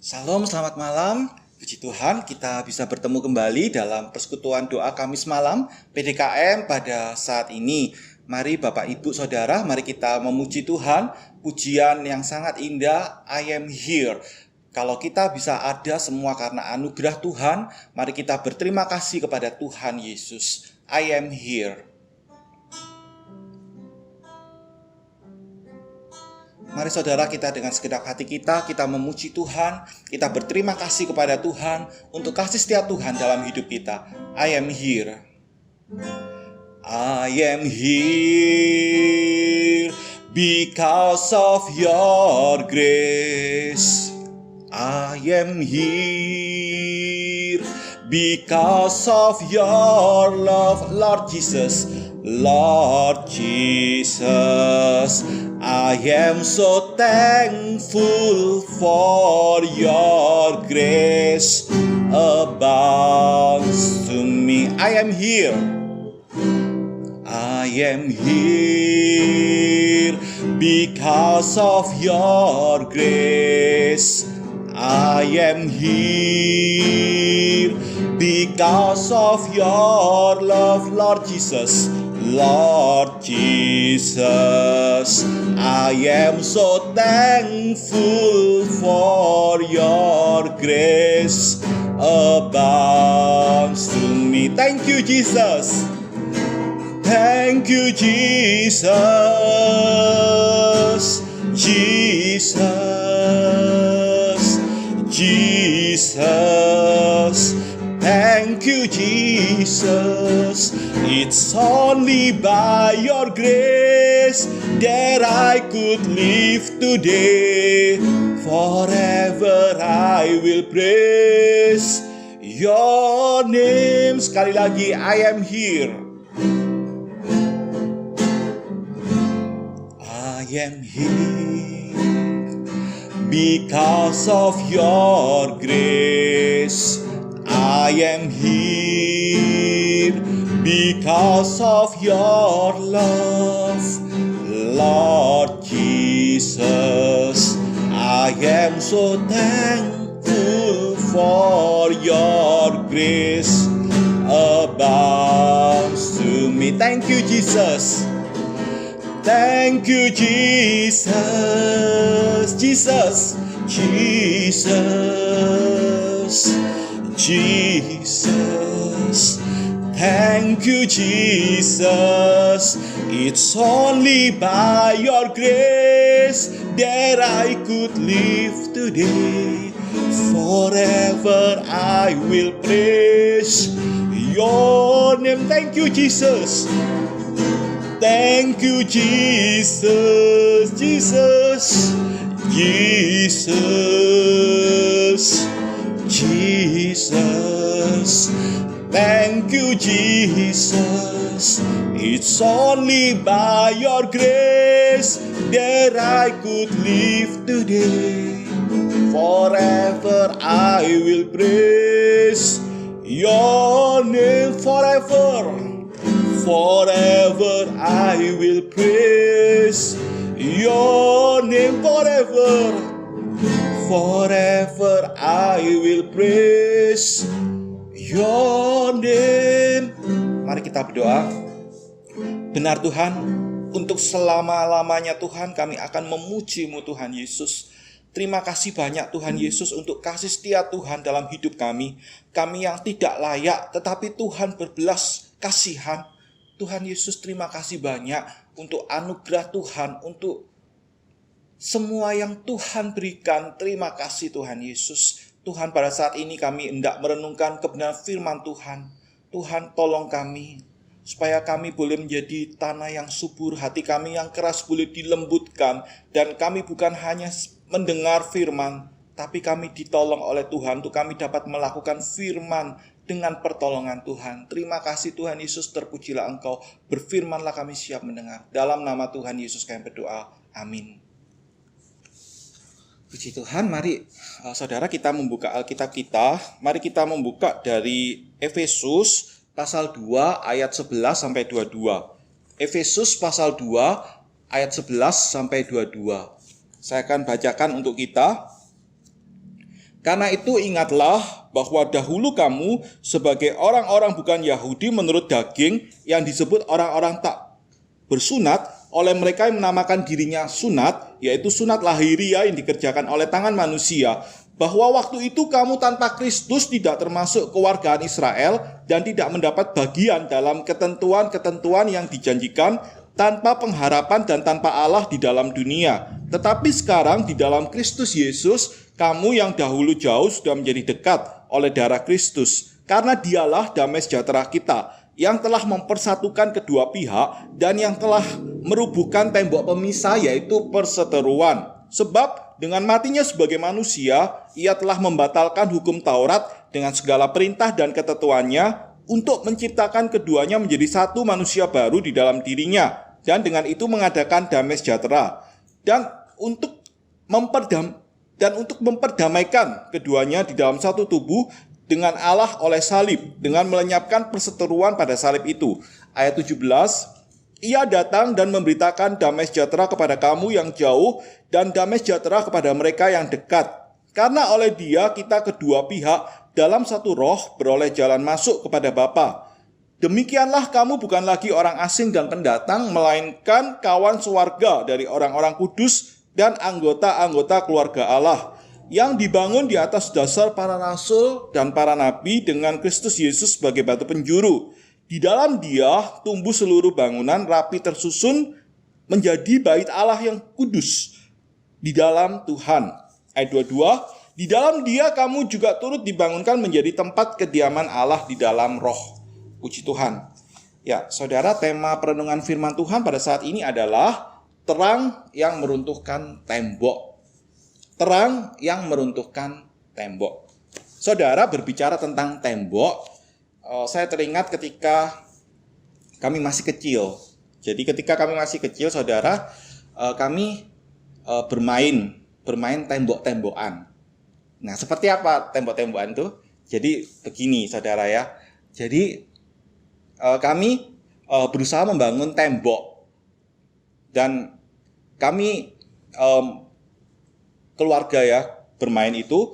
Salam, selamat malam. Puji Tuhan, kita bisa bertemu kembali dalam persekutuan doa Kamis malam PDKM pada saat ini. Mari Bapak, Ibu, Saudara, mari kita memuji Tuhan. Pujian yang sangat indah, I am here. Kalau kita bisa ada semua karena anugerah Tuhan, mari kita berterima kasih kepada Tuhan Yesus. I am here. Mari saudara, kita dengan segenap hati kita memuji Tuhan, kita berterima kasih kepada Tuhan untuk kasih setia Tuhan dalam hidup kita. I am here. I am here because of your grace. I am here because of your love, Lord Jesus. Lord Jesus, I am so thankful for your grace abounds to me. I am here. I am here because of your grace. I am here because of your love, Lord Jesus. Lord Jesus, I am so thankful for your grace abounds to me. Thank you, Jesus. Thank you, Jesus. Jesus. Jesus. Thank you, Jesus. It's only by your grace that I could live today. Forever I will praise your name. Sekali lagi, I am here. I am here because of your grace. I am here because of your love, Lord Jesus. I am so thankful for your grace abounds to me. Thank you, Jesus. Thank you, Jesus. Jesus. Jesus. Jesus. Thank you, Jesus. It's only by your grace that I could live today. Forever I will praise your name. Thank you, Jesus. Thank you, Jesus. Jesus. Jesus. Jesus. Thank you, Jesus. It's only by your grace that I could live today. Forever I will praise your name. Forever. Forever I will praise your name. Forever. Forever I will praise your name. Mari kita berdoa. Benar Tuhan, untuk selama-lamanya Tuhan kami akan memuji-Mu Tuhan Yesus. Terima kasih banyak Tuhan Yesus untuk kasih setia Tuhan dalam hidup kami. Kami yang tidak layak, tetapi Tuhan berbelas kasihan. Tuhan Yesus, terima kasih banyak untuk anugerah Tuhan, untuk semua yang Tuhan berikan. Terima kasih Tuhan Yesus. Tuhan, pada saat ini kami hendak merenungkan kebenaran firman Tuhan. Tuhan, tolong kami supaya kami boleh menjadi tanah yang subur, hati kami yang keras boleh dilembutkan, dan kami bukan hanya mendengar firman, tapi kami ditolong oleh Tuhan untuk kami dapat melakukan firman dengan pertolongan Tuhan. Terima kasih Tuhan Yesus, terpujilah Engkau. Berfirmanlah, kami siap mendengar. Dalam nama Tuhan Yesus kami berdoa. Amin. Puji Tuhan, mari saudara kita membuka Alkitab kita. Mari kita membuka dari Efesus pasal 2 ayat 11 sampai 22. Efesus pasal 2 ayat 11 sampai 22. Saya akan bacakan untuk kita. Karena itu ingatlah bahwa dahulu kamu sebagai orang-orang bukan Yahudi menurut daging yang disebut orang-orang tak bersunat oleh mereka yang menamakan dirinya sunat, yaitu sunat lahiriah yang dikerjakan oleh tangan manusia, bahwa waktu itu kamu tanpa Kristus tidak termasuk kewargaan Israel dan tidak mendapat bagian dalam ketentuan-ketentuan yang dijanjikan, tanpa pengharapan dan tanpa Allah di dalam dunia. Tetapi sekarang di dalam Kristus Yesus, kamu yang dahulu jauh sudah menjadi dekat oleh darah Kristus, karena dialah damai sejahtera kita, yang telah mempersatukan kedua pihak dan yang telah merubuhkan tembok pemisah, yaitu perseteruan. Sebab dengan matinya sebagai manusia, ia telah membatalkan hukum Taurat dengan segala perintah dan ketentuannya untuk menciptakan keduanya menjadi satu manusia baru di dalam dirinya, dan dengan itu mengadakan damai sejahtera, dan untuk memperdamaikan keduanya di dalam satu tubuh dengan Allah oleh salib, dengan melenyapkan perseteruan pada salib itu. Ayat 17, ia datang dan memberitakan damai sejahtera kepada kamu yang jauh dan damai sejahtera kepada mereka yang dekat. Karena oleh dia kita kedua pihak dalam satu roh beroleh jalan masuk kepada Bapa. Demikianlah kamu bukan lagi orang asing dan pendatang, melainkan kawan sewarga dari orang-orang kudus dan anggota-anggota keluarga Allah, yang dibangun di atas dasar para rasul dan para nabi dengan Kristus Yesus sebagai batu penjuru. Di dalam dia tumbuh seluruh bangunan rapi tersusun menjadi bait Allah yang kudus di dalam Tuhan. Ayat 22, di dalam dia kamu juga turut dibangunkan menjadi tempat kediaman Allah di dalam roh. Puji Tuhan. Ya, saudara, tema perenungan firman Tuhan pada saat ini adalah terang yang meruntuhkan tembok. Terang yang meruntuhkan tembok. Saudara, berbicara tentang tembok, saya teringat ketika kami masih kecil. Jadi ketika kami masih kecil, saudara, kami bermain tembok-tembokan. Nah, seperti apa tembok-tembokan itu? Jadi begini, saudara ya. Jadi kami berusaha membangun tembok, dan kami keluarga ya bermain itu,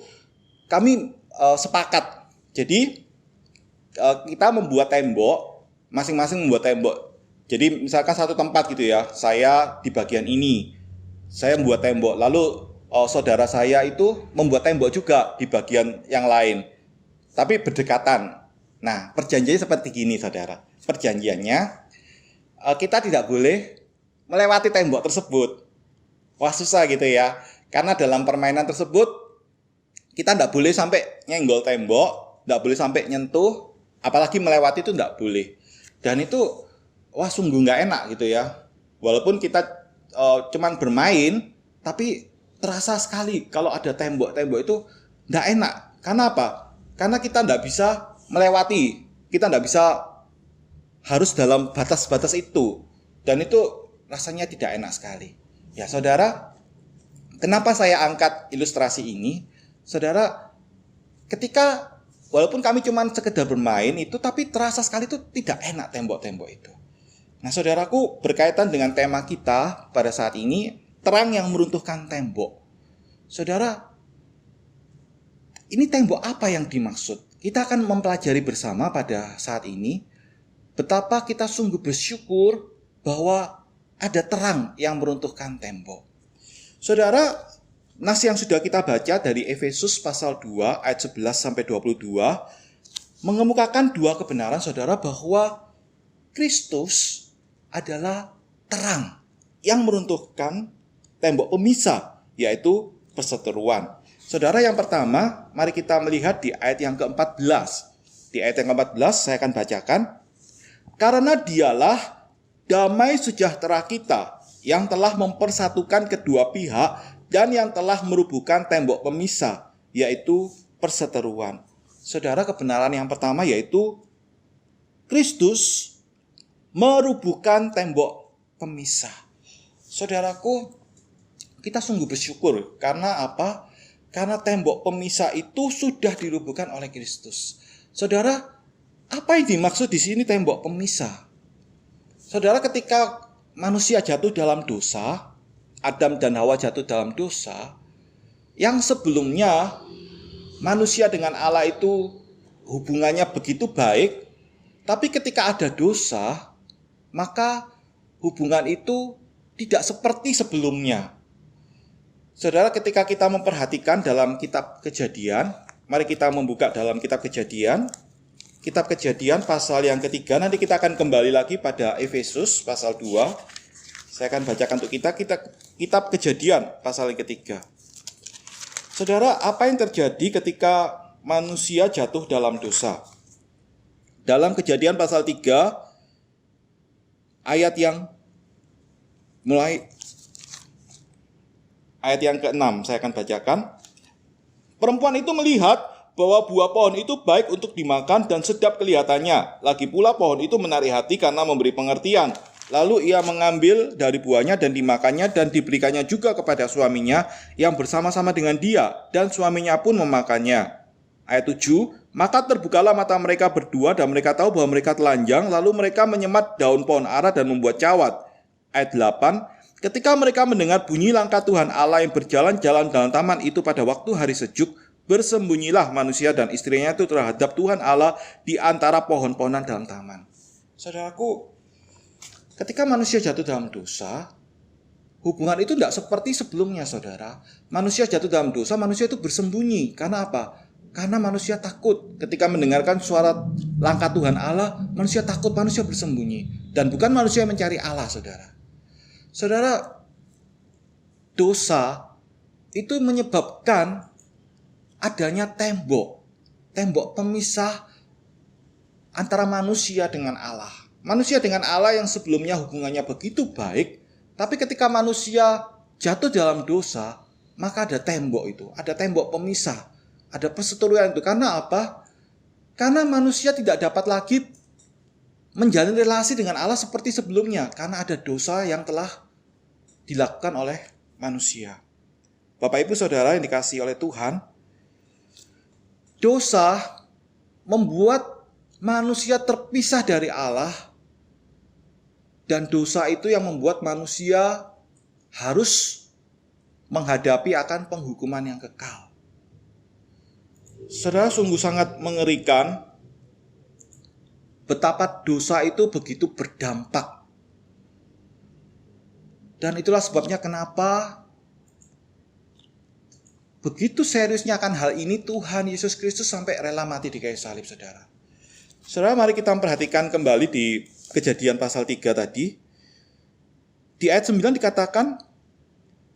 kami sepakat. Jadi kita membuat tembok, masing-masing membuat tembok. Jadi misalkan satu tempat gitu ya, saya di bagian ini, saya membuat tembok. Lalu saudara saya itu membuat tembok juga di bagian yang lain, tapi berdekatan. Nah, perjanjiannya seperti gini, saudara. Perjanjiannya, kita tidak boleh melewati tembok tersebut. Wah, susah gitu ya. Karena dalam permainan tersebut, kita tidak boleh sampai nyenggol tembok, tidak boleh sampai nyentuh, apalagi melewati itu tidak boleh. Dan itu, wah, sungguh nggak enak gitu ya. Walaupun kita cuman bermain, tapi terasa sekali kalau ada tembok-tembok itu tidak enak. Karena apa? Karena kita tidak bisa melewati, kita tidak bisa harus dalam batas-batas itu, dan itu rasanya tidak enak sekali. Ya saudara, kenapa saya angkat ilustrasi ini? Saudara, ketika walaupun kami cuma sekedar bermain itu, tapi terasa sekali itu tidak enak tembok-tembok itu. Nah saudaraku, berkaitan dengan tema kita pada saat ini, terang yang meruntuhkan tembok. Saudara, ini tembok apa yang dimaksud? Kita akan mempelajari bersama pada saat ini betapa kita sungguh bersyukur bahwa ada terang yang meruntuhkan tembok. Saudara, nas yang sudah kita baca dari Efesus pasal 2 ayat 11 sampai 22 mengemukakan dua kebenaran, saudara, bahwa Kristus adalah terang yang meruntuhkan tembok pemisah, yaitu perseteruan. Saudara, yang pertama, mari kita melihat di ayat yang ke-14. Di ayat yang ke-14 saya akan bacakan. Karena dialah damai sejahtera kita yang telah mempersatukan kedua pihak dan yang telah merubuhkan tembok pemisah, yaitu perseteruan. Saudara, kebenaran yang pertama yaitu Kristus merubuhkan tembok pemisah. Saudaraku, kita sungguh bersyukur. Karena apa? Karena tembok pemisah itu sudah dirubuhkan oleh Kristus. Saudara, apa yang dimaksud di sini tembok pemisah? Saudara, ketika manusia jatuh dalam dosa, Adam dan Hawa jatuh dalam dosa, yang sebelumnya manusia dengan Allah itu hubungannya begitu baik, tapi ketika ada dosa, maka hubungan itu tidak seperti sebelumnya. Saudara, ketika kita memperhatikan dalam kitab Kejadian, mari kita membuka dalam kitab Kejadian. Kitab Kejadian pasal yang ketiga, nanti kita akan kembali lagi pada Efesus pasal 2. Saya akan bacakan untuk kita kitab Kejadian pasal yang ketiga. Saudara, apa yang terjadi ketika manusia jatuh dalam dosa? Dalam Kejadian pasal 3, ayat yang ke-6, saya akan bacakan. Perempuan itu melihat bahwa buah pohon itu baik untuk dimakan dan sedap kelihatannya. Lagi pula pohon itu menarik hati karena memberi pengertian. Lalu ia mengambil dari buahnya dan dimakannya dan diberikannya juga kepada suaminya yang bersama-sama dengan dia. Dan suaminya pun memakannya. Ayat 7, maka terbukalah mata mereka berdua dan mereka tahu bahwa mereka telanjang. Lalu mereka menyemat daun pohon ara dan membuat cawat. Ayat 8, ketika mereka mendengar bunyi langkah Tuhan Allah yang berjalan-jalan dalam taman itu pada waktu hari sejuk, bersembunyilah manusia dan istrinya itu terhadap Tuhan Allah di antara pohon-pohonan dalam taman. Saudaraku, ketika manusia jatuh dalam dosa, hubungan itu tidak seperti sebelumnya, saudara. Manusia jatuh dalam dosa, manusia itu bersembunyi. Karena apa? Karena manusia takut. Ketika mendengarkan suara langkah Tuhan Allah, manusia takut, manusia bersembunyi. Dan bukan manusia yang mencari Allah, saudara. Saudara, dosa itu menyebabkan adanya tembok pemisah antara manusia dengan Allah. Manusia dengan Allah yang sebelumnya hubungannya begitu baik, tapi ketika manusia jatuh dalam dosa, maka ada tembok itu, ada tembok pemisah, ada perseteruan itu. Karena apa? Karena manusia tidak dapat lagi menjalin relasi dengan Allah seperti sebelumnya, karena ada dosa yang telah dilakukan oleh manusia. Bapak Ibu Saudara yang dikasihi oleh Tuhan, dosa membuat manusia terpisah dari Allah, dan dosa itu yang membuat manusia harus menghadapi akan penghukuman yang kekal. Saudara, sungguh sangat mengerikan betapa dosa itu begitu berdampak. Dan itulah sebabnya kenapa begitu seriusnya akan hal ini Tuhan Yesus Kristus sampai rela mati di kayu salib, saudara. Saudara, mari kita memperhatikan kembali di Kejadian pasal 3 tadi. Di ayat 9 dikatakan,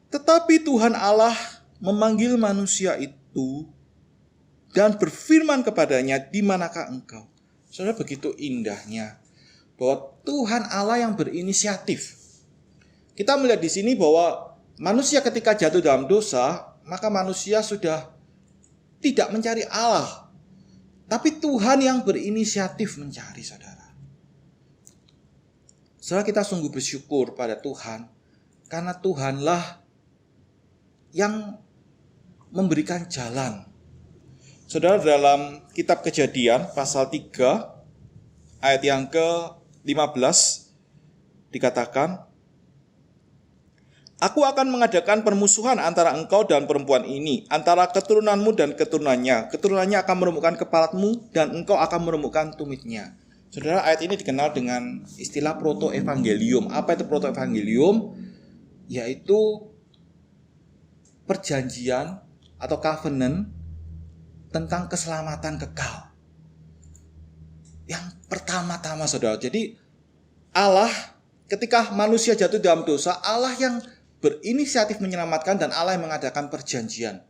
tetapi Tuhan Allah memanggil manusia itu dan berfirman kepadanya, di manakah engkau? Saudara, begitu indahnya bahwa Tuhan Allah yang berinisiatif. Kita melihat di sini bahwa manusia ketika jatuh dalam dosa, maka manusia sudah tidak mencari Allah. Tapi Tuhan yang berinisiatif mencari, saudara. Saudara, kita sungguh bersyukur pada Tuhan. Karena Tuhanlah yang memberikan jalan. Saudara, dalam kitab Kejadian pasal 3 ayat yang ke-15 dikatakan, aku akan mengadakan permusuhan antara engkau dan perempuan ini, antara keturunanmu dan keturunannya. Keturunannya akan meremukkan kepalamu dan engkau akan meremukkan tumitnya. Saudara, ayat ini dikenal dengan istilah proto-evangelium. Apa itu proto-evangelium? Yaitu perjanjian atau covenant tentang keselamatan kekal. Yang pertama-tama, saudara. Jadi Allah, ketika manusia jatuh dalam dosa, Allah yang berinisiatif menyelamatkan dan Allah yang mengadakan perjanjian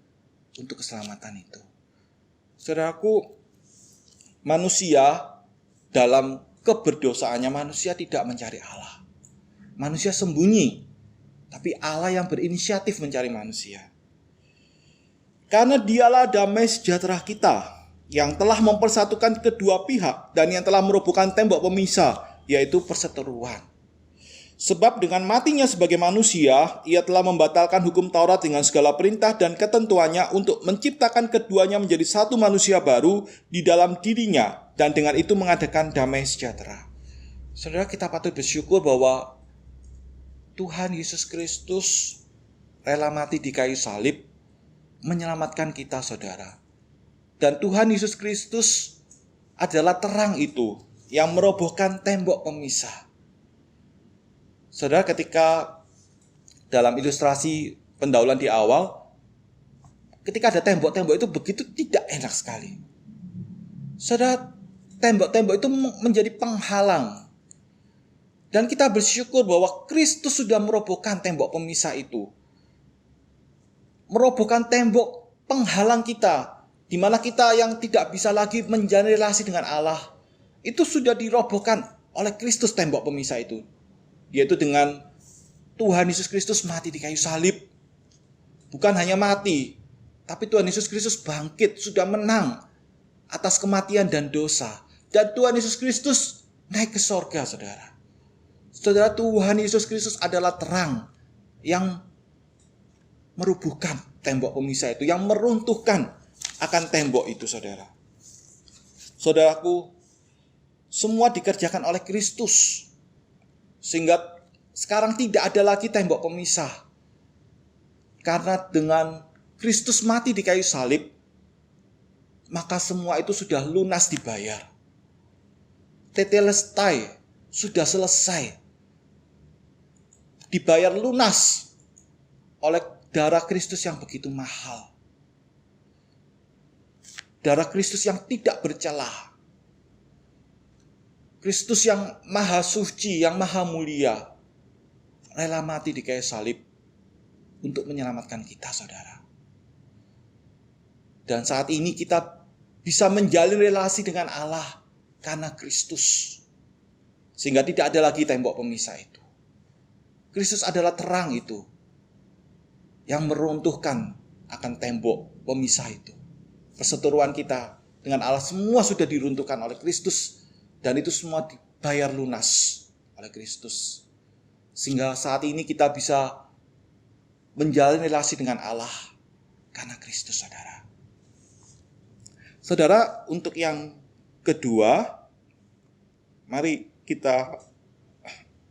untuk keselamatan itu. Saudaraku, manusia dalam keberdosaannya, manusia tidak mencari Allah. Manusia sembunyi, tapi Allah yang berinisiatif mencari manusia. Karena dialah damai sejahtera kita, yang telah mempersatukan kedua pihak dan yang telah merobohkan tembok pemisah, yaitu perseteruan. Sebab dengan matinya sebagai manusia, ia telah membatalkan hukum Taurat dengan segala perintah dan ketentuannya untuk menciptakan keduanya menjadi satu manusia baru di dalam dirinya, dan dengan itu mengadakan damai sejahtera. Saudara, kita patut bersyukur bahwa Tuhan Yesus Kristus rela mati di kayu salib menyelamatkan kita, saudara. Dan Tuhan Yesus Kristus adalah terang itu yang merobohkan tembok pemisah. Saudara, ketika dalam ilustrasi pendahuluan di awal, ketika ada tembok-tembok itu begitu tidak enak sekali. Saudara, tembok-tembok itu menjadi penghalang. Dan kita bersyukur bahwa Kristus sudah merobohkan tembok pemisah itu. Merobohkan tembok penghalang kita, di mana kita yang tidak bisa lagi menjalin relasi dengan Allah, itu sudah dirobohkan oleh Kristus tembok pemisah itu. Yaitu dengan Tuhan Yesus Kristus mati di kayu salib. Bukan hanya mati, tapi Tuhan Yesus Kristus bangkit, sudah menang atas kematian dan dosa. Dan Tuhan Yesus Kristus naik ke sorga, saudara. Saudara, Tuhan Yesus Kristus adalah terang yang merubuhkan tembok pemisah itu, yang meruntuhkan akan tembok itu, saudara. Saudaraku, semua dikerjakan oleh Kristus. Sehingga sekarang tidak ada lagi tembok pemisah. Karena dengan Kristus mati di kayu salib, maka semua itu sudah lunas dibayar. Tetelestai, sudah selesai. Dibayar lunas oleh darah Kristus yang begitu mahal. Darah Kristus yang tidak bercelah. Kristus yang maha suci, yang maha mulia, rela mati di kayu salib untuk menyelamatkan kita, saudara. Dan saat ini kita bisa menjalin relasi dengan Allah karena Kristus. Sehingga tidak ada lagi tembok pemisah itu. Kristus adalah terang itu yang meruntuhkan akan tembok pemisah itu. Perseteruan kita dengan Allah semua sudah diruntuhkan oleh Kristus. Dan itu semua dibayar lunas oleh Kristus. Sehingga saat ini kita bisa menjalin relasi dengan Allah karena Kristus, saudara. Saudara, untuk yang kedua, mari kita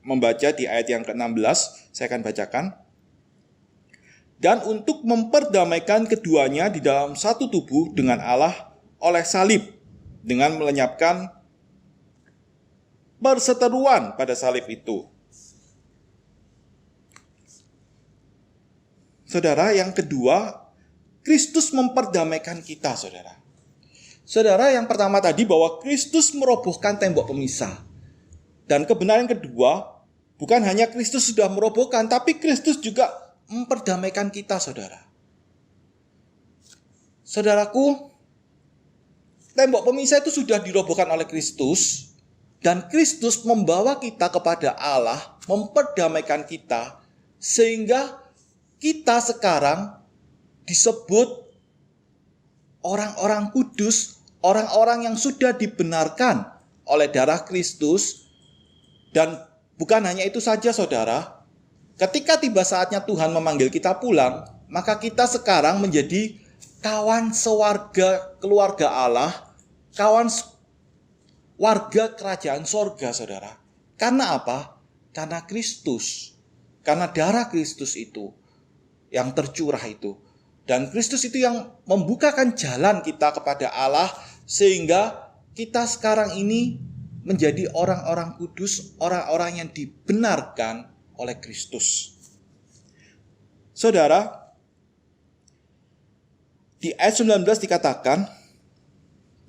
membaca di ayat yang ke-16. Saya akan bacakan. Dan untuk memperdamaikan keduanya di dalam satu tubuh dengan Allah oleh salib, dengan melenyapkan perseteruan pada salib itu. Saudara, yang kedua, Kristus memperdamaikan kita, saudara. Saudara, yang pertama tadi bahwa Kristus merobohkan tembok pemisah. Dan kebenaran kedua, bukan hanya Kristus sudah merobohkan, tapi Kristus juga memperdamaikan kita, saudara. Saudaraku, tembok pemisah itu sudah dirobohkan oleh Kristus. Dan Kristus membawa kita kepada Allah, memperdamaikan kita, sehingga kita sekarang disebut orang-orang kudus, orang-orang yang sudah dibenarkan oleh darah Kristus. Dan bukan hanya itu saja, saudara. Ketika tiba saatnya Tuhan memanggil kita pulang, maka kita sekarang menjadi kawan sewarga keluarga Allah, kawan warga kerajaan sorga, saudara. Karena apa? Karena Kristus. Karena darah Kristus itu yang tercurah itu. Dan Kristus itu yang membukakan jalan kita kepada Allah. Sehingga kita sekarang ini menjadi orang-orang kudus, orang-orang yang dibenarkan oleh Kristus. Saudara, di ayat 19 dikatakan,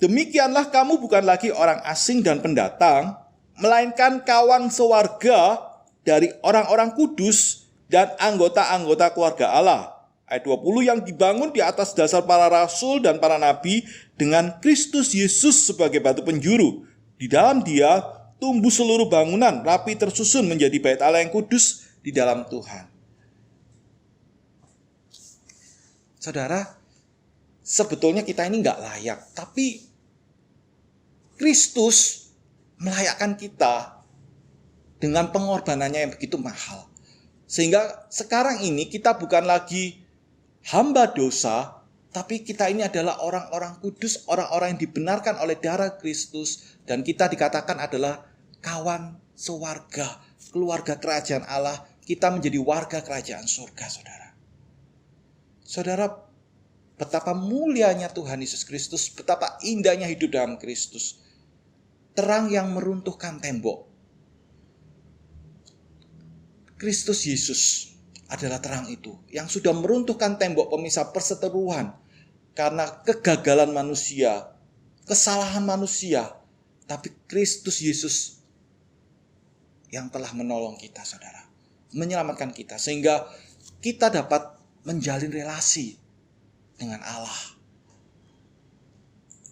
demikianlah kamu bukan lagi orang asing dan pendatang, melainkan kawan sewarga dari orang-orang kudus dan anggota-anggota keluarga Allah. Ayat 20, yang dibangun di atas dasar para rasul dan para nabi dengan Kristus Yesus sebagai batu penjuru. Di dalam Dia tumbuh seluruh bangunan rapi tersusun menjadi bait Allah yang kudus di dalam Tuhan. Saudara, sebetulnya kita ini nggak layak, tapi Kristus melayakkan kita dengan pengorbanannya yang begitu mahal. Sehingga sekarang ini kita bukan lagi hamba dosa, tapi kita ini adalah orang-orang kudus, orang-orang yang dibenarkan oleh darah Kristus. Dan kita dikatakan adalah kawan sewarga, keluarga kerajaan Allah. Kita menjadi warga kerajaan surga, saudara. Saudara, betapa mulianya Tuhan Yesus Kristus, betapa indahnya hidup dalam Kristus. Terang yang meruntuhkan tembok. Kristus Yesus adalah terang itu yang sudah meruntuhkan tembok pemisah perseteruan karena kegagalan manusia, kesalahan manusia. Tapi Kristus Yesus yang telah menolong kita, saudara, menyelamatkan kita sehingga kita dapat menjalin relasi dengan Allah.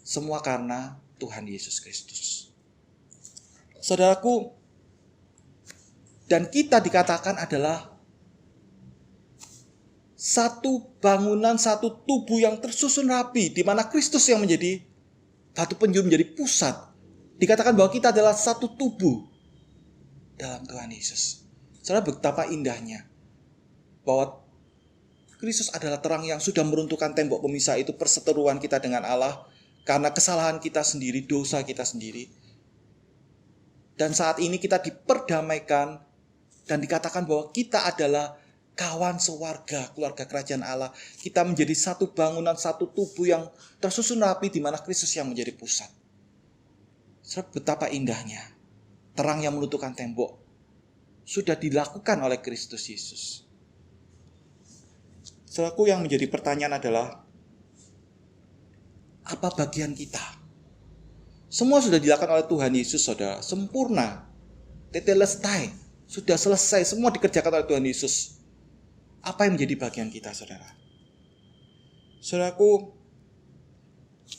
Semua karena Tuhan Yesus Kristus. Saudaraku, dan kita dikatakan adalah satu bangunan, satu tubuh yang tersusun rapi, di mana Kristus yang menjadi batu penjuru, menjadi pusat. Dikatakan bahwa kita adalah satu tubuh dalam Tuhan Yesus. Saudara, betapa indahnya bahwa Kristus adalah terang yang sudah meruntuhkan tembok pemisah itu, perseteruan kita dengan Allah karena kesalahan kita sendiri, dosa kita sendiri. Dan saat ini kita diperdamaikan dan dikatakan bahwa kita adalah kawan sewarga, keluarga kerajaan Allah. Kita menjadi satu bangunan, satu tubuh yang tersusun rapi di mana Kristus yang menjadi pusat. Betapa indahnya terang yang meruntuhkan tembok sudah dilakukan oleh Kristus Yesus. Saudaraku, yang menjadi pertanyaan adalah, apa bagian kita? Semua sudah dilakukan oleh Tuhan Yesus, saudara. Sempurna. Tetelestai. Sudah selesai. Semua dikerjakan oleh Tuhan Yesus. Apa yang menjadi bagian kita, saudara? Saudaraku,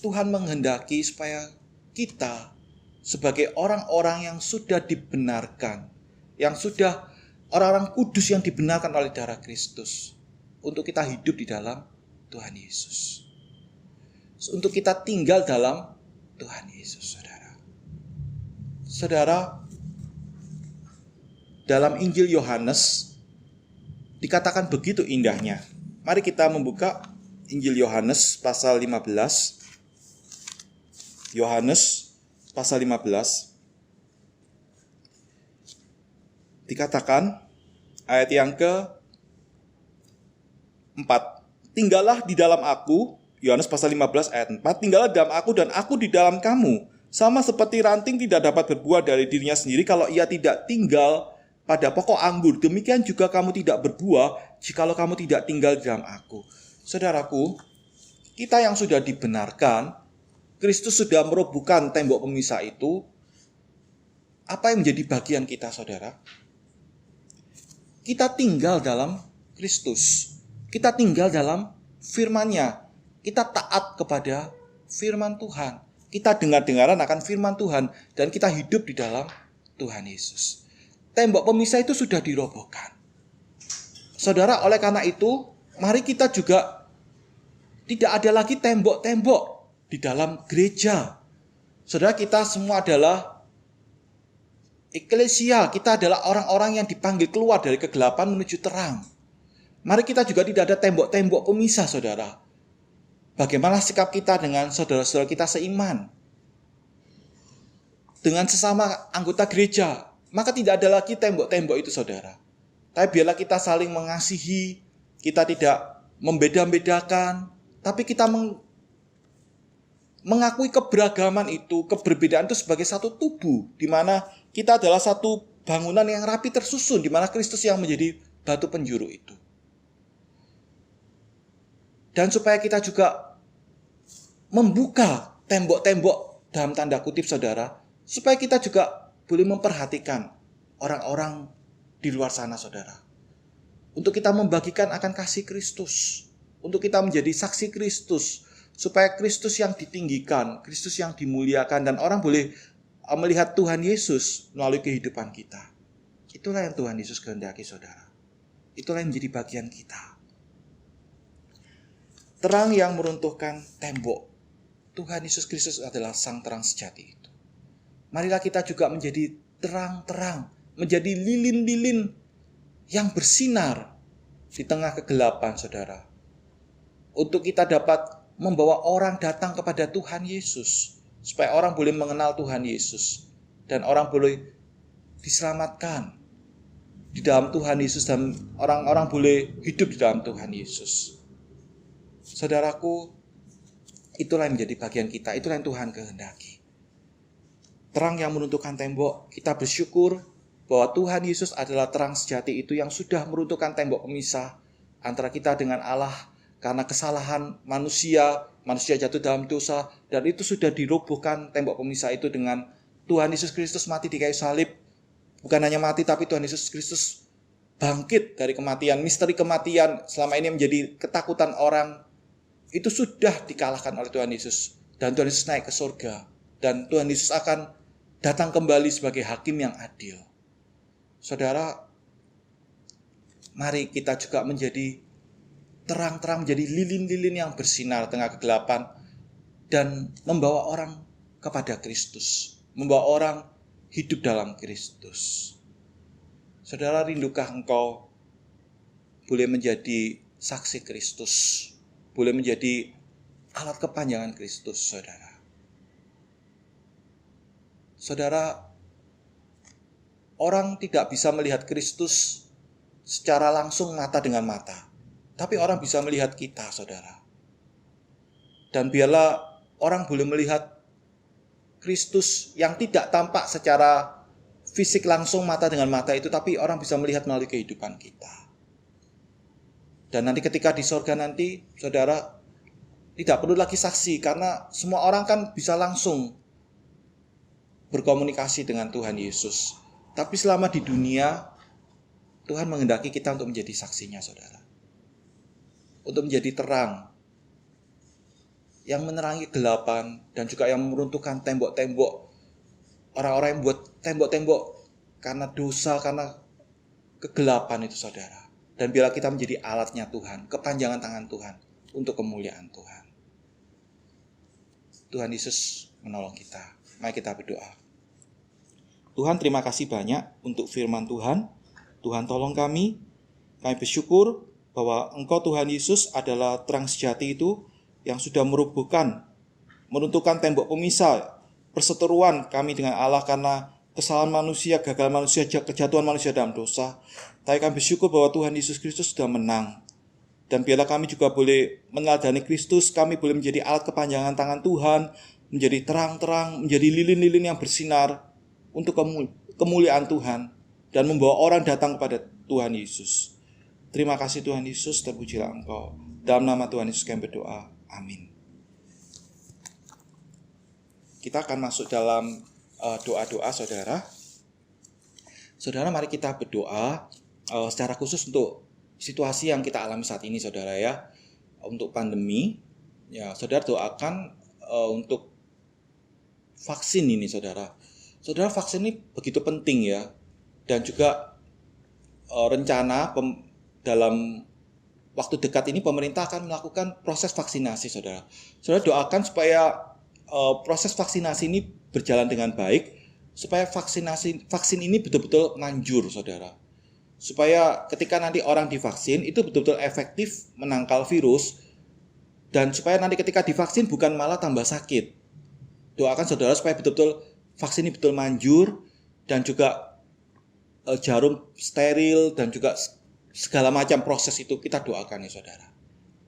Tuhan menghendaki supaya kita sebagai orang-orang yang sudah dibenarkan, yang sudah orang-orang kudus yang dibenarkan oleh darah Kristus, untuk kita hidup di dalam Tuhan Yesus. Untuk kita tinggal dalam Tuhan Yesus, saudara. Saudara, dalam Injil Yohanes dikatakan begitu indahnya. Mari kita membuka Injil Yohanes pasal 15. Yohanes pasal 15. Dikatakan ayat yang ke-4. Tinggallah di dalam aku, Yohanes pasal 15 ayat 4. Tinggallah di dalam aku dan aku di dalam kamu. Sama seperti ranting tidak dapat berbuah dari dirinya sendiri kalau ia tidak tinggal pada pokok anggur. Demikian juga kamu tidak berbuah jikalau kamu tidak tinggal di dalam aku. Saudaraku, kita yang sudah dibenarkan, Kristus sudah merobohkan tembok pemisah itu. Apa yang menjadi bagian kita, saudara? Kita tinggal dalam Kristus. Kita tinggal dalam firman-Nya. Kita taat kepada firman Tuhan. Kita dengar-dengaran akan firman Tuhan. Dan kita hidup di dalam Tuhan Yesus. Tembok pemisah itu sudah dirobohkan. Saudara, oleh karena itu, mari kita juga tidak ada lagi tembok-tembok di dalam gereja. Saudara, kita semua adalah eklesia. Kita adalah orang-orang yang dipanggil keluar dari kegelapan menuju terang. Mari kita juga tidak ada tembok-tembok pemisah, saudara. Bagaimana sikap kita dengan saudara-saudara kita seiman? Dengan sesama anggota gereja. Maka tidak ada lagi tembok-tembok itu, saudara. Tapi biarlah kita saling mengasihi. Kita tidak membeda-bedakan. Tapi kita mengakui keberagaman itu, keberbedaan itu sebagai satu tubuh, di mana kita adalah satu bangunan yang rapi tersusun, di mana Kristus yang menjadi batu penjuru itu. Dan supaya kita juga membuka tembok-tembok dalam tanda kutip, saudara, supaya kita juga boleh memperhatikan orang-orang di luar sana, saudara. Untuk kita membagikan akan kasih Kristus, untuk kita menjadi saksi Kristus, supaya Kristus yang ditinggikan, Kristus yang dimuliakan, dan orang boleh melihat Tuhan Yesus melalui kehidupan kita. Itulah yang Tuhan Yesus kehendaki, saudara. Itulah yang menjadi bagian kita. Terang yang meruntuhkan tembok. Tuhan Yesus Kristus adalah sang terang sejati itu. Marilah kita juga menjadi terang-terang, menjadi lilin-lilin yang bersinar di tengah kegelapan, saudara. Untuk kita dapat membawa orang datang kepada Tuhan Yesus, supaya orang boleh mengenal Tuhan Yesus, dan orang boleh diselamatkan di dalam Tuhan Yesus, dan orang-orang boleh hidup di dalam Tuhan Yesus. Saudaraku, itulah yang menjadi bagian kita, itulah yang Tuhan kehendaki. Terang yang meruntuhkan tembok, kita bersyukur bahwa Tuhan Yesus adalah terang sejati itu yang sudah meruntuhkan tembok pemisah antara kita dengan Allah karena kesalahan manusia jatuh dalam dosa, dan itu sudah dirobohkan tembok pemisah itu dengan Tuhan Yesus Kristus mati di kayu salib. Bukan hanya mati, tapi Tuhan Yesus Kristus bangkit dari kematian. Misteri kematian selama ini menjadi ketakutan orang, itu sudah dikalahkan oleh Tuhan Yesus. Dan Tuhan Yesus naik ke surga. Dan Tuhan Yesus akan datang kembali sebagai hakim yang adil. Saudara, mari kita juga menjadi terang-terang, menjadi lilin-lilin yang bersinar tengah kegelapan dan membawa orang kepada Kristus, membawa orang hidup dalam Kristus. Saudara, rindukah engkau boleh menjadi saksi Kristus, boleh menjadi alat kepanjangan Kristus, saudara? Saudara, orang tidak bisa melihat Kristus secara langsung mata dengan mata, tapi orang bisa melihat kita, saudara. Dan biarlah orang boleh melihat Kristus yang tidak tampak secara fisik langsung mata dengan mata itu, tapi orang bisa melihat melalui kehidupan kita. Dan nanti ketika di surga nanti, saudara, tidak perlu lagi saksi, karena semua orang kan bisa langsung berkomunikasi dengan Tuhan Yesus. Tapi selama di dunia, Tuhan menghendaki kita untuk menjadi saksinya, saudara. Untuk menjadi terang yang menerangi kegelapan dan juga yang meruntuhkan tembok-tembok. Orang-orang yang buat tembok-tembok karena dosa, karena kegelapan itu, saudara. Dan biarlah kita menjadi alatnya Tuhan, kepanjangan tangan Tuhan untuk kemuliaan Tuhan. Tuhan Yesus menolong kita. Mari kita berdoa. Tuhan, terima kasih banyak untuk firman Tuhan. Tuhan, tolong kami. Kami bersyukur bahwa Engkau Tuhan Yesus adalah terang sejati itu yang sudah meruntuhkan tembok pemisah perseteruan kami dengan Allah karena kesalahan manusia, gagal manusia, kejatuhan manusia dalam dosa. Tapi kami bersyukur bahwa Tuhan Yesus Kristus sudah menang. Dan biarlah kami juga boleh meneladani Kristus, kami boleh menjadi alat kepanjangan tangan Tuhan, menjadi terang-terang, menjadi lilin-lilin yang bersinar untuk kemuliaan Tuhan dan membawa orang datang kepada Tuhan Yesus. Terima kasih Tuhan Yesus, terpujilah Engkau. Dalam nama Tuhan Yesus kami berdoa. Amin. Kita akan masuk dalam doa-doa, saudara. Saudara, mari kita berdoa secara khusus untuk situasi yang kita alami saat ini, saudara ya. Untuk pandemi, ya saudara doakan untuk vaksin ini, saudara. Saudara, vaksin ini begitu penting ya. Dan juga rencana dalam waktu dekat ini pemerintah akan melakukan proses vaksinasi, saudara. Saudara doakan supaya proses vaksinasi ini berjalan dengan baik, supaya vaksin ini betul-betul manjur, saudara. Supaya ketika nanti orang divaksin itu betul-betul efektif menangkal virus, dan supaya nanti ketika divaksin bukan malah tambah sakit. Doakan saudara supaya betul-betul vaksin ini betul manjur, dan juga jarum steril, dan juga segala macam proses itu kita doakan ya saudara.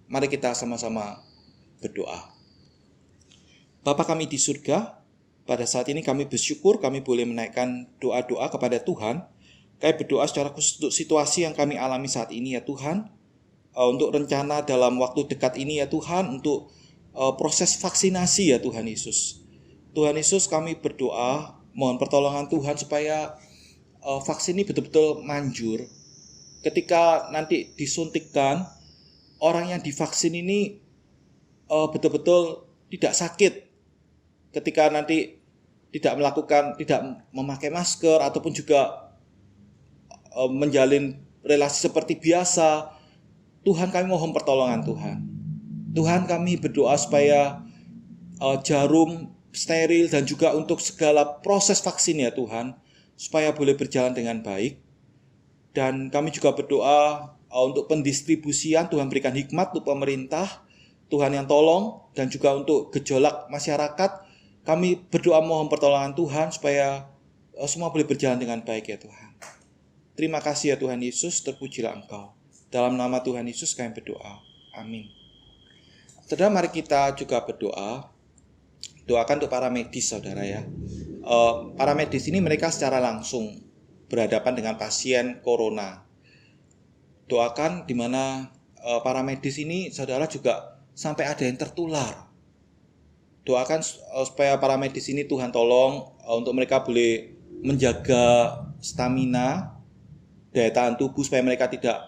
Mari kita sama-sama berdoa. Bapa kami di surga, pada saat ini kami bersyukur kami boleh menaikkan doa-doa kepada Tuhan. Kami berdoa secara khusus untuk situasi yang kami alami saat ini ya Tuhan. Untuk rencana dalam waktu dekat ini ya Tuhan, untuk proses vaksinasi ya Tuhan Yesus. Tuhan Yesus, kami berdoa, mohon pertolongan Tuhan supaya vaksin ini betul-betul manjur. Ketika nanti disuntikkan, orang yang divaksin ini betul-betul tidak sakit. Ketika nanti tidak memakai masker ataupun juga menjalin relasi seperti biasa, Tuhan kami mohon pertolongan Tuhan. Tuhan kami berdoa supaya jarum steril dan juga untuk segala proses vaksin ya Tuhan, supaya boleh berjalan dengan baik. Dan kami juga berdoa untuk pendistribusian, Tuhan berikan hikmat untuk pemerintah, Tuhan yang tolong, dan juga untuk gejolak masyarakat, kami berdoa mohon pertolongan Tuhan supaya semua boleh berjalan dengan baik ya Tuhan. Terima kasih ya Tuhan Yesus, terpujilah Engkau. Dalam nama Tuhan Yesus kami berdoa. Amin. Saudara, mari kita juga berdoa. Doakan untuk para medis, saudara ya. Para medis ini mereka secara langsung berhadapan dengan pasien corona. Doakan di mana para medis ini, saudara, juga sampai ada yang tertular. Doakan supaya para medis ini Tuhan tolong untuk mereka boleh menjaga stamina, daya tahan tubuh supaya mereka tidak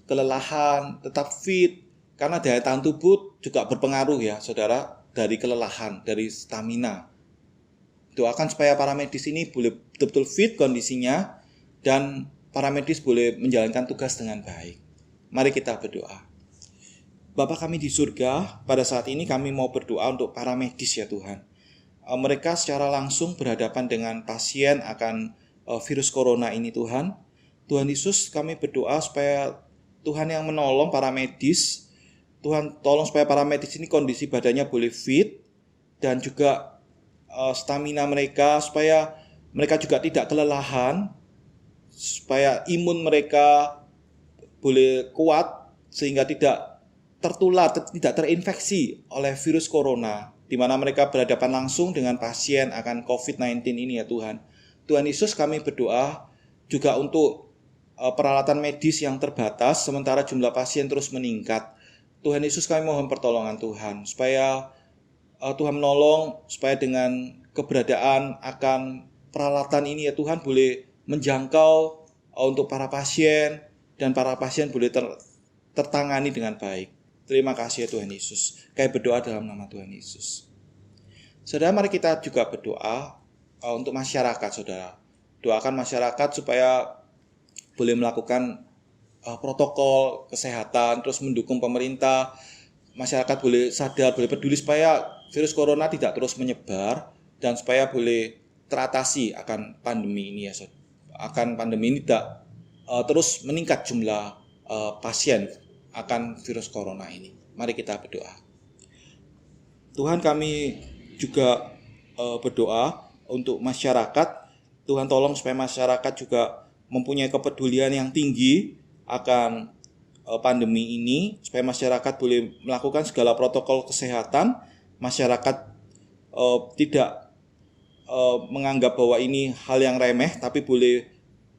kelelahan, tetap fit. Karena daya tahan tubuh juga berpengaruh ya saudara, dari kelelahan, dari stamina. Doakan supaya para medis ini boleh betul-betul fit kondisinya dan para medis boleh menjalankan tugas dengan baik. Mari kita berdoa. Bapa kami di surga, pada saat ini kami mau berdoa untuk para medis ya Tuhan. Mereka secara langsung berhadapan dengan pasien akan virus corona ini Tuhan. Tuhan Yesus, kami berdoa supaya Tuhan yang menolong para medis. Tuhan tolong supaya para medis ini kondisi badannya boleh fit dan juga stamina mereka, supaya mereka juga tidak kelelahan, supaya imun mereka boleh kuat sehingga tidak tertular, tidak terinfeksi oleh virus corona, di mana mereka berhadapan langsung dengan pasien akan COVID-19 ini ya Tuhan. Tuhan Yesus, kami berdoa juga untuk peralatan medis yang terbatas sementara jumlah pasien terus meningkat. Tuhan Yesus, kami mohon pertolongan Tuhan supaya Tuhan menolong, supaya dengan keberadaan akan peralatan ini ya Tuhan boleh menjangkau untuk para pasien dan para pasien boleh tertangani dengan baik. Terima kasih ya Tuhan Yesus. Kami berdoa dalam nama Tuhan Yesus. Saudara, mari kita juga berdoa untuk masyarakat, saudara. Doakan masyarakat supaya boleh melakukan protokol kesehatan, terus mendukung pemerintah. Masyarakat boleh sadar, boleh peduli supaya virus corona tidak terus menyebar dan supaya boleh teratasi akan pandemi ini ya, akan pandemi ini tidak terus meningkat jumlah pasien akan virus corona ini. Mari kita berdoa. Tuhan, kami juga berdoa untuk masyarakat. Tuhan tolong supaya masyarakat juga mempunyai kepedulian yang tinggi akan pandemi ini, supaya masyarakat boleh melakukan segala protokol kesehatan. Masyarakat tidak menganggap bahwa ini hal yang remeh, tapi boleh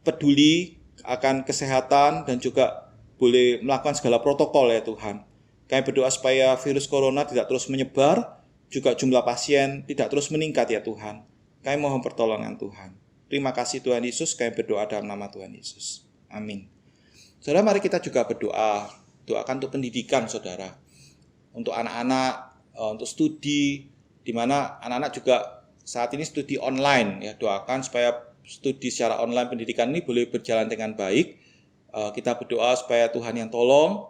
peduli akan kesehatan dan juga boleh melakukan segala protokol ya Tuhan. Kami berdoa supaya virus corona tidak terus menyebar, juga jumlah pasien tidak terus meningkat ya Tuhan. Kami mohon pertolongan Tuhan. Terima kasih Tuhan Yesus, kami berdoa dalam nama Tuhan Yesus. Amin. Saudara, mari kita juga berdoa. Doakan untuk pendidikan saudara. Untuk anak-anak, untuk studi, di mana anak-anak juga saat ini studi online ya. Doakan supaya studi secara online pendidikan ini boleh berjalan dengan baik. Kita berdoa supaya Tuhan yang tolong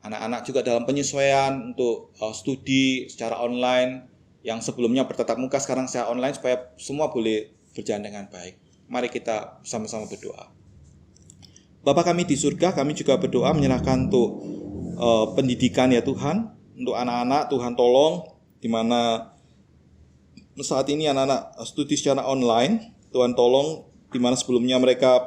anak-anak juga dalam penyesuaian untuk studi secara online yang sebelumnya bertatap muka sekarang secara online, supaya semua boleh berjalan dengan baik. Mari kita sama-sama berdoa. Bapa kami di surga, kami juga berdoa menyerahkan untuk pendidikan ya Tuhan, untuk anak-anak. Tuhan tolong di mana saat ini anak-anak studi secara online. Tuhan tolong di mana sebelumnya mereka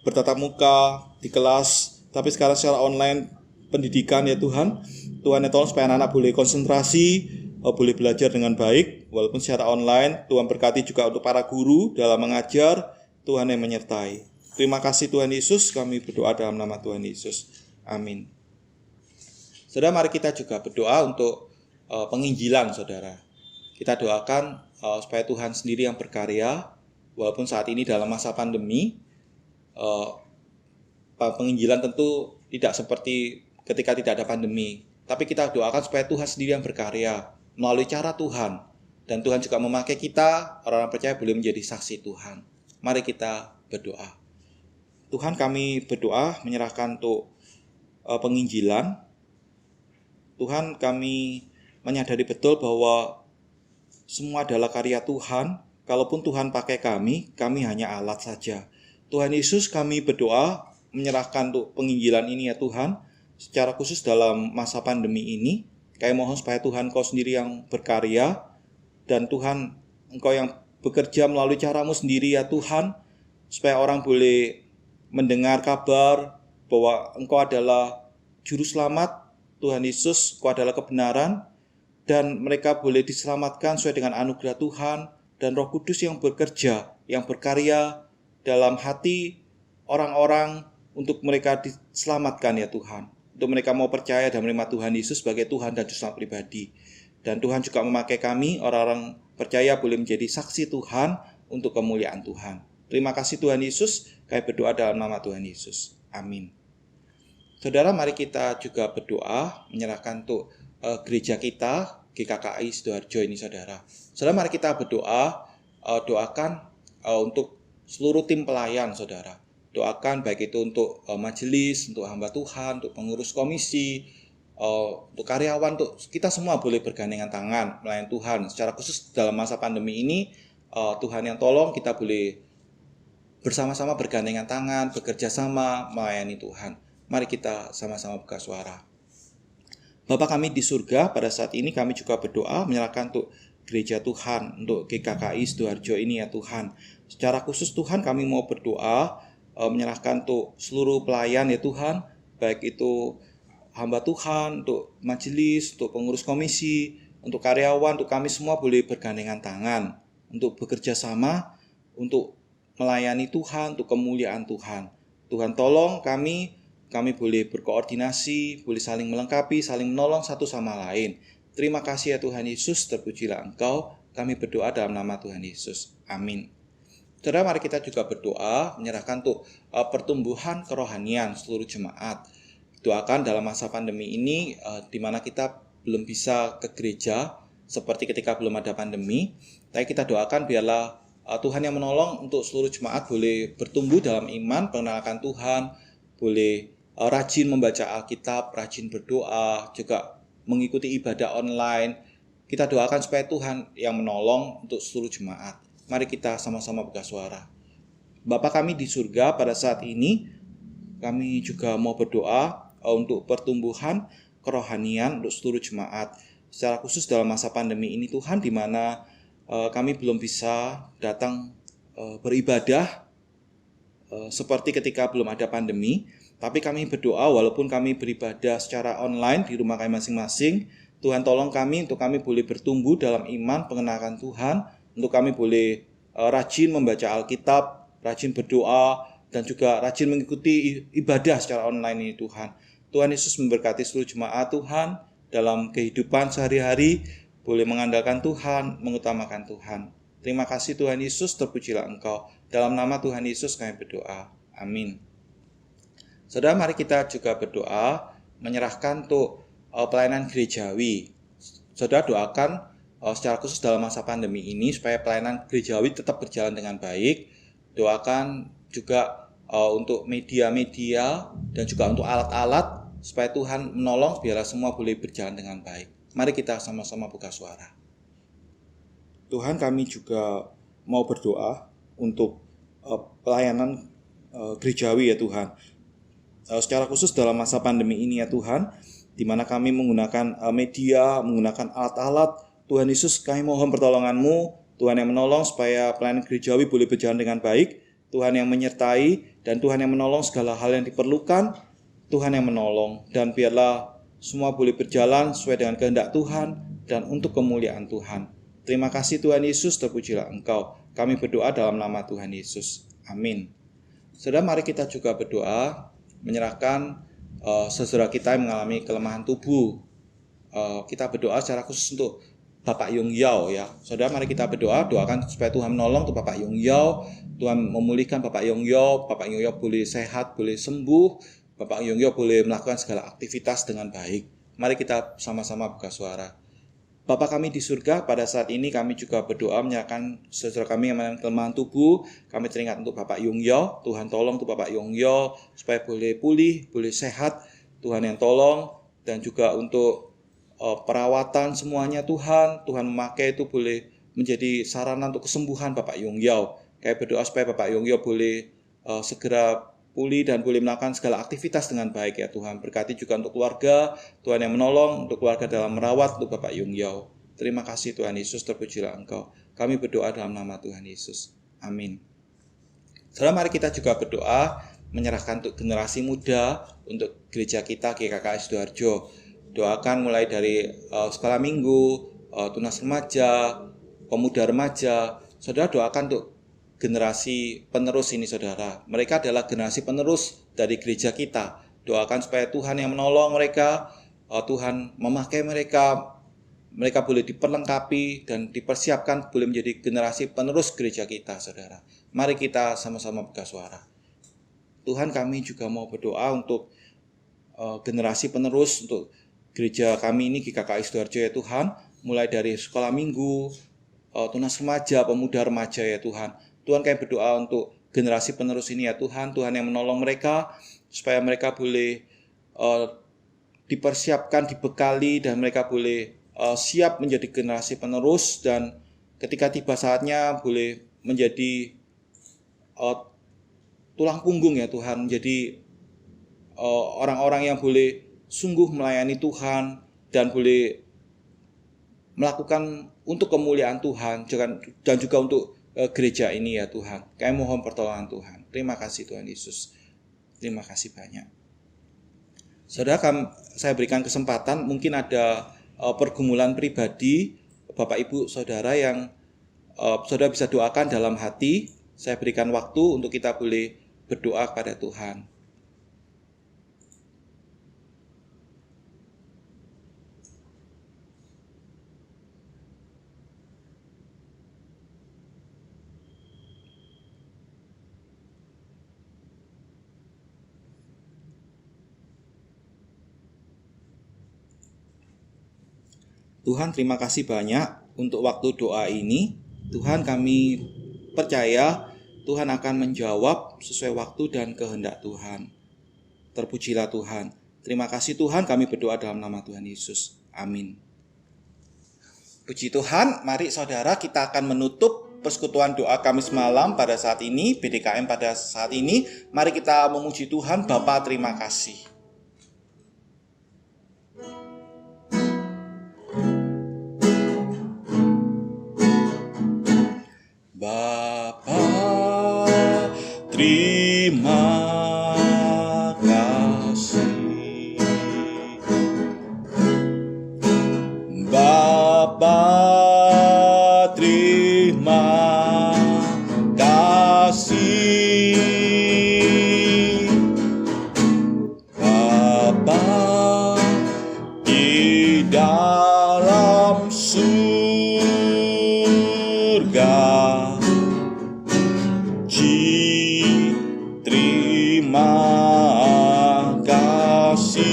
bertatap muka di kelas, tapi sekarang secara online pendidikan ya Tuhan. Tuhan yang tolong supaya anak-anak boleh konsentrasi, boleh belajar dengan baik walaupun secara online. Tuhan berkati juga untuk para guru dalam mengajar. Tuhan yang menyertai. Terima kasih Tuhan Yesus, kami berdoa dalam nama Tuhan Yesus. Amin. Saudara, mari kita juga berdoa untuk penginjilan saudara. Kita doakan supaya Tuhan sendiri yang berkarya walaupun saat ini dalam masa pandemi. Penginjilan tentu tidak seperti ketika tidak ada pandemi, tapi kita doakan supaya Tuhan sendiri yang berkarya melalui cara Tuhan, dan Tuhan juga memakai kita orang-orang percaya boleh menjadi saksi Tuhan. Mari kita berdoa. Tuhan, kami berdoa menyerahkan untuk penginjilan. Tuhan, kami menyadari betul bahwa semua adalah karya Tuhan. Kalaupun Tuhan pakai kami hanya alat saja. Tuhan Yesus, kami berdoa menyerahkan untuk penginjilan ini ya Tuhan, secara khusus dalam masa pandemi ini. Kami mohon supaya Tuhan Kau sendiri yang berkarya, dan Tuhan Engkau yang bekerja melalui cara-Mu sendiri ya Tuhan, supaya orang boleh mendengar kabar bahwa Engkau adalah Juru Selamat, Tuhan Yesus, Engkau adalah kebenaran, dan mereka boleh diselamatkan sesuai dengan anugerah Tuhan dan Roh Kudus yang bekerja, yang berkarya dalam hati orang-orang untuk mereka diselamatkan ya Tuhan. Untuk mereka mau percaya dan menerima Tuhan Yesus sebagai Tuhan dan Juru Selamat pribadi. Dan Tuhan juga memakai kami, orang-orang percaya boleh menjadi saksi Tuhan untuk kemuliaan Tuhan. Terima kasih Tuhan Yesus, kami berdoa dalam nama Tuhan Yesus. Amin. Saudara, mari kita juga berdoa menyerahkan untuk gereja kita, GKKI Sidoarjo ini saudara. Saudara, mari kita berdoa, doakan untuk seluruh tim pelayan saudara. Doakan baik itu untuk majelis, untuk hamba Tuhan, untuk pengurus komisi, untuk karyawan, untuk kita semua boleh bergandengan tangan melayani Tuhan. Secara khusus dalam masa pandemi ini, Tuhan yang tolong kita boleh bersama-sama bergandengan tangan, bekerja sama melayani Tuhan. Mari kita sama-sama buka suara. Bapa kami di surga, pada saat ini kami juga berdoa menyerahkan untuk gereja Tuhan, untuk GKKI Sidoarjo ini ya Tuhan. Secara khusus Tuhan kami mau berdoa menyerahkan untuk seluruh pelayan ya Tuhan, baik itu hamba Tuhan, untuk majelis, untuk pengurus komisi, untuk karyawan, untuk kami semua boleh bergandengan tangan untuk bekerja sama, untuk melayani Tuhan, untuk kemuliaan Tuhan. Tuhan tolong kami boleh berkoordinasi, boleh saling melengkapi, saling menolong satu sama lain. Terima kasih ya Tuhan Yesus, terpujilah Engkau. Kami berdoa dalam nama Tuhan Yesus. Amin. Saudara, mari kita juga berdoa menyerahkan untuk pertumbuhan kerohanian seluruh jemaat. Doakan dalam masa pandemi ini di mana kita belum bisa ke gereja seperti ketika belum ada pandemi, tapi kita doakan biarlah Tuhan yang menolong untuk seluruh jemaat boleh bertumbuh dalam iman, pengenalan Tuhan, boleh rajin membaca Alkitab, rajin berdoa, juga mengikuti ibadah online. Kita doakan supaya Tuhan yang menolong untuk seluruh jemaat. Mari kita sama-sama buka suara. Bapa kami di surga, pada saat ini kami juga mau berdoa untuk pertumbuhan kerohanian untuk seluruh jemaat. Secara khusus dalam masa pandemi ini Tuhan, di mana kami belum bisa datang beribadah seperti ketika belum ada pandemi. Tapi kami berdoa walaupun kami beribadah secara online di rumah kami masing-masing, Tuhan tolong kami untuk kami boleh bertumbuh dalam iman, pengenalan Tuhan, untuk kami boleh rajin membaca Alkitab, rajin berdoa, dan juga rajin mengikuti ibadah secara online ini Tuhan. Tuhan Yesus memberkati seluruh jemaat Tuhan dalam kehidupan sehari-hari, boleh mengandalkan Tuhan, mengutamakan Tuhan. Terima kasih Tuhan Yesus, terpujilah Engkau. Dalam nama Tuhan Yesus kami berdoa. Amin. Saudara, mari kita juga berdoa menyerahkan untuk pelayanan gerejawi. Saudara, doakan secara khusus dalam masa pandemi ini supaya pelayanan gerejawi tetap berjalan dengan baik. Doakan juga untuk media-media dan juga untuk alat-alat supaya Tuhan menolong biarlah semua boleh berjalan dengan baik. Mari kita sama-sama buka suara. Tuhan, kami juga mau berdoa untuk pelayanan gerejawi ya Tuhan. Secara khusus dalam masa pandemi ini ya Tuhan, di mana kami menggunakan media, menggunakan alat-alat, Tuhan Yesus kami mohon pertolongan-Mu, Tuhan yang menolong supaya pelayanan gerejawi boleh berjalan dengan baik, Tuhan yang menyertai, dan Tuhan yang menolong segala hal yang diperlukan, Tuhan yang menolong, dan biarlah semua boleh berjalan sesuai dengan kehendak Tuhan, dan untuk kemuliaan Tuhan. Terima kasih Tuhan Yesus, terpujilah Engkau. Kami berdoa dalam nama Tuhan Yesus. Amin. Saudara, mari kita juga berdoa menyerahkan saudara kita yang mengalami kelemahan tubuh. Kita berdoa secara khusus untuk Bapak Yung Yao ya. Saudara, mari kita berdoa, doakan supaya Tuhan menolong untuk Bapak Yung Yao. Tuhan memulihkan Bapak Yung Yao. Bapak Yung Yao boleh sehat, boleh sembuh. Bapak Yung Yao boleh melakukan segala aktivitas dengan baik. Mari kita sama-sama buka suara. Bapa kami di surga, pada saat ini kami juga berdoa menyerahkan saudara kami yang mengalami kelemahan tubuh. Kami teringat untuk Bapak Yung Yao. Tuhan tolong untuk Bapak Yung Yao supaya boleh pulih, boleh sehat. Tuhan yang tolong, dan juga untuk perawatan semuanya Tuhan memakai itu boleh menjadi sarana untuk kesembuhan Bapak Yung Yao. Kami berdoa supaya Bapak Yung Yao boleh segera pulih dan boleh melakukan segala aktivitas dengan baik ya Tuhan. Berkati juga untuk keluarga, Tuhan yang menolong untuk keluarga dalam merawat untuk Bapak Yung Yao. Terima kasih Tuhan Yesus, terpujilah Engkau. Kami berdoa dalam nama Tuhan Yesus. Amin. Saudara, mari kita juga berdoa menyerahkan untuk generasi muda, untuk gereja kita GKKI Sidoarjo. doakan mulai dari sekolah minggu, tunas remaja, pemuda remaja. Saudara doakan untuk generasi penerus ini, saudara. Mereka adalah generasi penerus dari gereja kita. Doakan supaya Tuhan yang menolong mereka, Tuhan memakai mereka, mereka boleh diperlengkapi dan dipersiapkan boleh menjadi generasi penerus gereja kita, saudara. Mari kita sama-sama buka suara. Tuhan, kami juga mau berdoa untuk generasi penerus, untuk gereja kami ini GKKI Sidoarjo ya Tuhan, mulai dari sekolah minggu, tunas remaja, pemuda remaja ya Tuhan. Tuhan, kami berdoa untuk generasi penerus ini ya Tuhan, Tuhan yang menolong mereka supaya mereka boleh dipersiapkan, dibekali, dan mereka boleh siap menjadi generasi penerus, dan ketika tiba saatnya boleh menjadi tulang punggung ya Tuhan, menjadi orang-orang yang boleh sungguh melayani Tuhan dan boleh melakukan untuk kemuliaan Tuhan dan juga untuk gereja ini ya Tuhan. Kami mohon pertolongan Tuhan. Terima kasih Tuhan Yesus. Terima kasih banyak. Saudara, saya berikan kesempatan, mungkin ada pergumulan pribadi Bapak Ibu Saudara yang saudara bisa doakan dalam hati. Saya berikan waktu untuk kita boleh berdoa kepada Tuhan. Tuhan, terima kasih banyak untuk waktu doa ini. Tuhan, kami percaya Tuhan akan menjawab sesuai waktu dan kehendak Tuhan. Terpujilah Tuhan. Terima kasih Tuhan, kami berdoa dalam nama Tuhan Yesus. Amin. Puji Tuhan, mari saudara kita akan menutup persekutuan doa Kamis malam pada saat ini, BDKM pada saat ini. Mari kita memuji Tuhan. Bapa, terima kasih. Bapa, terima kasih. Bapa, terima kasih. Bapa di dalam surga, terima kasih.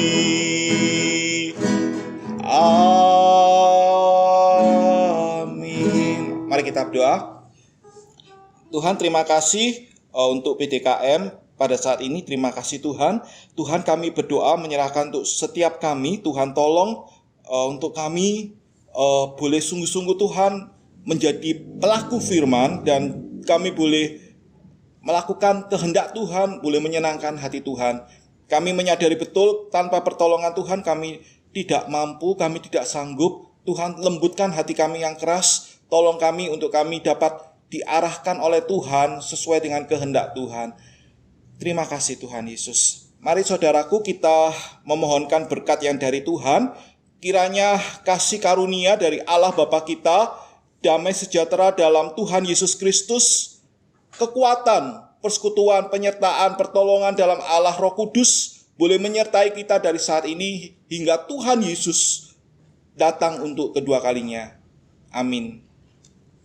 Amin. Mari kita berdoa. Tuhan, terima kasih untuk PDKM pada saat ini. Terima kasih Tuhan. Tuhan, kami berdoa menyerahkan untuk setiap kami. Tuhan, tolong untuk kami boleh sungguh-sungguh Tuhan menjadi pelaku firman, dan kami boleh melakukan kehendak Tuhan, boleh menyenangkan hati Tuhan. Kami menyadari betul tanpa pertolongan Tuhan kami tidak mampu, kami tidak sanggup. Tuhan, lembutkan hati kami yang keras. Tolong kami untuk kami dapat diarahkan oleh Tuhan sesuai dengan kehendak Tuhan. Terima kasih Tuhan Yesus. Mari saudaraku, kita memohonkan berkat yang dari Tuhan. Kiranya kasih karunia dari Allah Bapa kita, damai sejahtera dalam Tuhan Yesus Kristus, kekuatan, persekutuan, penyertaan, pertolongan dalam Allah Roh Kudus boleh menyertai kita dari saat ini hingga Tuhan Yesus datang untuk kedua kalinya. Amin.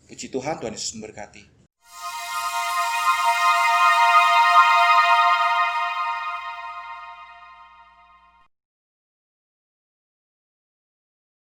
Puji Tuhan, Tuhan Yesus memberkati.